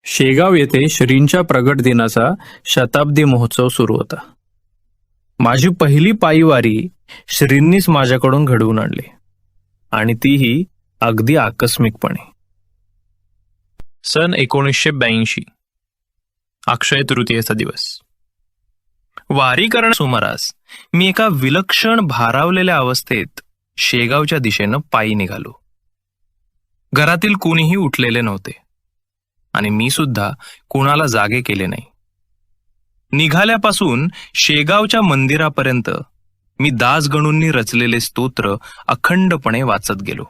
शेगाव येथे श्रींच्या प्रगट दिनाचा शताब्दी महोत्सव सुरू होता. माझी पहिली पायी वारी श्रींनीच माझ्याकडून घडवून आणली, आणि तीही अगदी आकस्मिकपणे. सन 1982, अक्षय तृतीयेचा दिवस. वारी करणं सुमारास मी एका विलक्षण भारावलेल्या अवस्थेत शेगावच्या दिशेनं पायी निघालो. घरातील कोणीही उठलेले नव्हते आणि मी सुद्धा कुणाला जागे केले नाही. निघाल्यापासून शेगावच्या मंदिरापर्यंत मी दासगणूंनी रचलेले स्तोत्र अखंडपणे वाचत गेलो,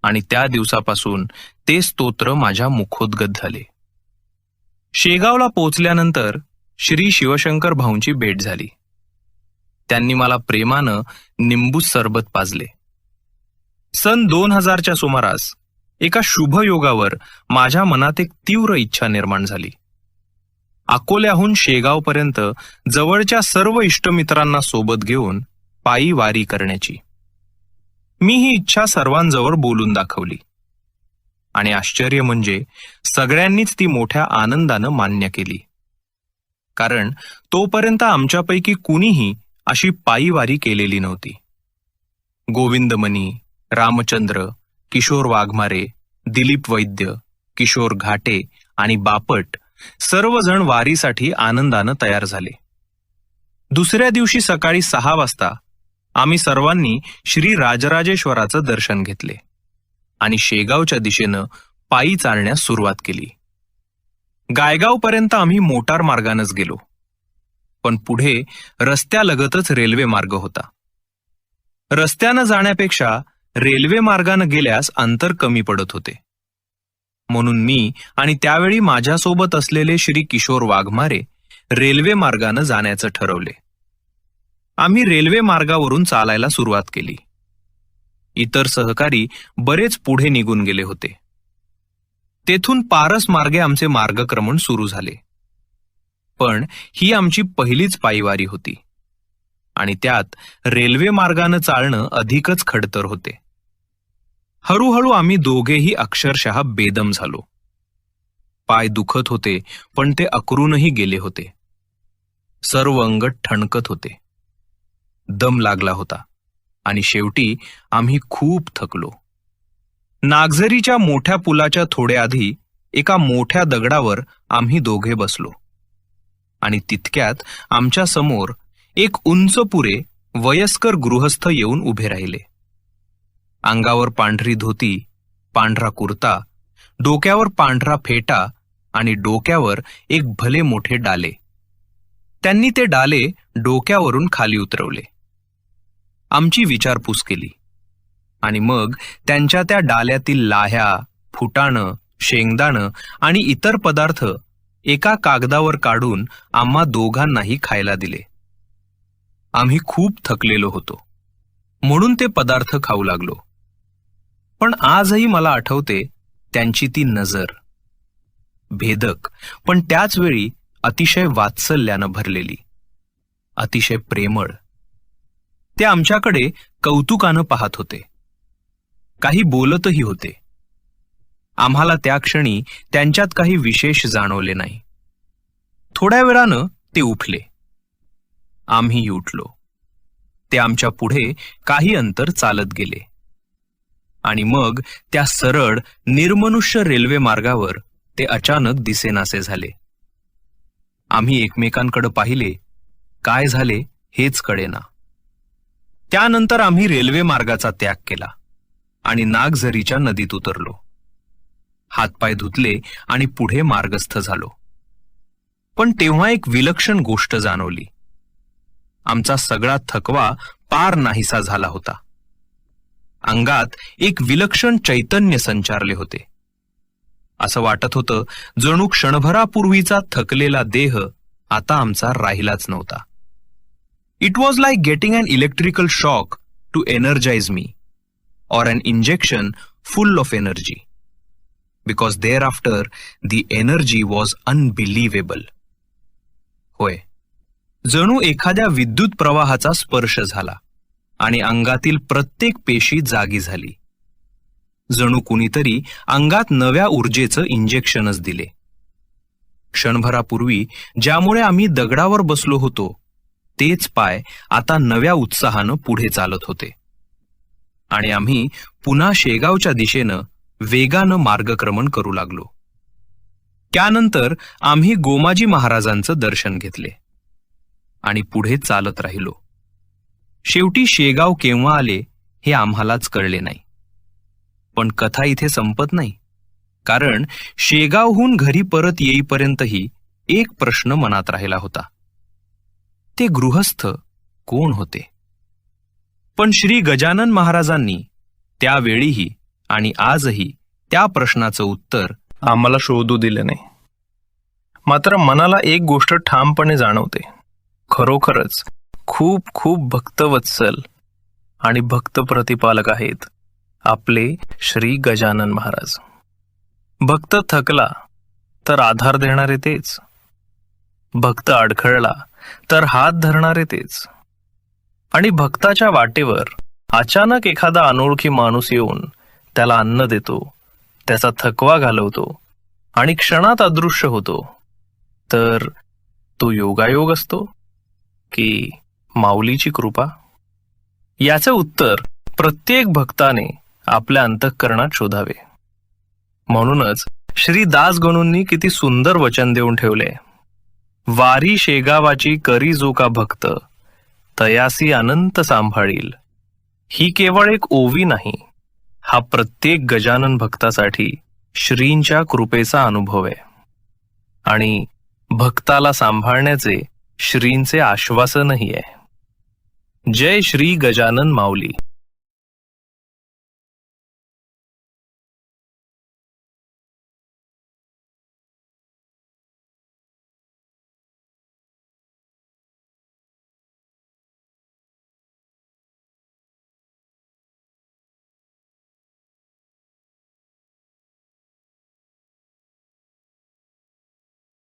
आणि त्या दिवसापासून ते स्तोत्र माझ्या मुखोद्गत झाले. शेगावला पोचल्यानंतर श्री शिवशंकर भाऊंची भेट झाली. त्यांनी मला प्रेमानं निंबू सरबत पाजले. सन 2000च्या सुमारास एका शुभयोगावर माझ्या मनात एक तीव्र इच्छा निर्माण झाली. अकोल्याहून शेगावपर्यंत जवळच्या सर्व इष्टमित्रांना सोबत घेऊन पायी वारी करण्याची. मी ही इच्छा सर्वांजवळ बोलून दाखवली, आणि आश्चर्य म्हणजे सगळ्यांनीच ती मोठ्या आनंदानं मान्य केली. कारण तोपर्यंत आमच्यापैकी कुणीही अशी पायी वारी केलेली नव्हती. गोविंदमणी, रामचंद्र, किशोर वाघमारे, दिलीप वैद्य, किशोर घाटे आणि बापट सर्वजण वारीसाठी आनंदानं तयार झाले. दुसऱ्या दिवशी सकाळी 6 वाजता आम्ही सर्वांनी श्री राजराजेश्वराचं दर्शन घेतले आणि शेगावच्या दिशेनं पायी चालण्यास सुरुवात केली. गायगावपर्यंत आम्ही मोटार मार्गानंच गेलो, पण पुढे रस्त्यालगतच रेल्वे मार्ग होता. रस्त्यानं जाण्यापेक्षा रेल्वे मार्गानं गेल्यास अंतर कमी पडत होते, म्हणून मी आणि त्यावेळी माझ्यासोबत असलेले श्री किशोर वाघमारे रेल्वे मार्गानं जाण्याचं ठरवले. आम्ही रेल्वे मार्गावरून चालायला सुरुवात केली. इतर सहकारी बरेच पुढे निघून गेले होते. तेथून पारस मार्गे आमचे मार्गक्रमण सुरू झाले. पण ही आमची पहिलीच पायीवारी होती, आणि त्यात रेल्वे मार्गानं चालणं अधिकच खडतर होते. हळूहळू आम्ही दोघेही अक्षरशः बेदम झालो. पाय दुखत होते, पण ते अकरूनही गेले होते. सर्व अंग ठणकत होते. दम लागला होता, आणि शेवटी आम्ही खूप थकलो. नागझरीच्या मोठ्या पुलाच्या थोड्या आधी एका मोठ्या दगडावर आम्ही दोघे बसलो, आणि तितक्यात आमच्या समोर एक उंचपुरे वयस्कर गृहस्थ येऊन उभे राहिले. अंगावर पांढरी धोती, पांढरा कुर्ता, डोक्यावर पांढरा फेटा आणि डोक्यावर एक भले मोठे डाले. त्यांनी ते डाले डोक्यावरून खाली उतरवले. आमची विचारपूस केली, आणि मग त्यांच्या त्या डाल्यातील लाह्या, फुटाणं, शेंगदाणं आणि इतर पदार्थ एका कागदावर काढून आम्हा दोघांनाही खायला दिले. आम्ही खूप थकलेलो होतो, म्हणून ते पदार्थ खाऊ लागलो. पण आजही मला आठवते त्यांची ती नजर, भेदक पण त्याच वेळी अतिशय वात्सल्यानं भरलेली, अतिशय प्रेमळ. ते आमच्याकडे कौतुकानं पाहत होते, काही बोलतही होते. आम्हाला त्या क्षणी त्यांच्यात काही विशेष जाणवले नाही. थोड्या वेळानं ते उठले. आम्ही उठलो. ते आमच्या पुढे काही अंतर चालत गेले, आणि मग त्या सरळ निर्मनुष्य रेल्वे मार्गावर ते अचानक दिसेनासे झाले. आम्ही एकमेकांकडे पाहिले. काय झाले हेच कळेना. त्यानंतर आम्ही रेल्वे मार्गाचा त्याग केला आणि नागझरीच्या नदीत उतरलो. हातपाय धुतले आणि पुढे मार्गस्थ झालो. पण तेव्हा एक विलक्षण गोष्ट जाणवली. आमचा सगळा थकवा पार नाहीसा झाला होता. अंगात एक विलक्षण चैतन्य संचारले होते. असं वाटत होतं जणू क्षणभरापूर्वीचा थकलेला देह आता आमचा राहिलाच नव्हता. It was like getting an electrical shock to energize me, or an injection full of energy, because thereafter the energy was unbelievable. होय, जणू एखाद्या विद्युत प्रवाहाचा स्पर्श झाला आणि अंगातील प्रत्येक पेशी जागी झाली. जणू कुणीतरी अंगात नव्या ऊर्जेचं इंजेक्शनच दिले. क्षणभरापूर्वी ज्यामुळे आम्ही दगडावर बसलो होतो तेच पाय आता नव्या उत्साहानं पुढे चालत होते आणि आम्ही पुन्हा शेगावच्या दिशेनं वेगानं मार्गक्रमण करू लागलो. त्यानंतर आम्ही गोमाजी महाराजांचं दर्शन घेतले आणि पुढे चालत राहिलो. शेवटी शेगाव केव्हा आले हे आम्हालाच कळले नाही. पण कथा इथे संपत नाही, कारण शेगावहून घरी परत येईपर्यंतही एक प्रश्न मनात राहिला होता. ते गृहस्थ कोण होते? पण श्री गजानन महाराजांनी त्यावेळीही आणि आजही त्या प्रश्नाचं उत्तर आम्हाला शोधू दिले नाही. मात्र मनाला एक गोष्ट ठामपणे जाणवते, खरोखरच खूप खूप भक्तवत्सल आणि भक्त प्रतिपालक आहेत आपले श्री गजानन महाराज. भक्त थकला तर आधार देणारे तेच, भक्त अडखळला तर हात धरणारे तेच, आणि भक्ताच्या वाटेवर अचानक एखादा अनोळखी माणूस येऊन त्याला अन्न देतो, त्याचा थकवा घालवतो आणि क्षणात अदृश्य होतो, तर तो योगायोग असतो की माऊलीची कृपा? याचे उत्तर प्रत्येक भक्ताने आपल्या अंतःकरणात शोधावे. म्हणूनच श्री दासगणूंनी किती सुंदर वचन देऊन ठेवले, वारी शेगावाची करी जो का भक्त, तयासी अनंत सांभाळील. ही केवळ एक ओवी नाही, हा प्रत्येक गजानन भक्तासाठी श्रींच्या कृपेचा अनुभव आहे आणि भक्ताला सांभाळण्याचे श्रींचे आश्वासनही आहे. जय श्री गजानन माऊली.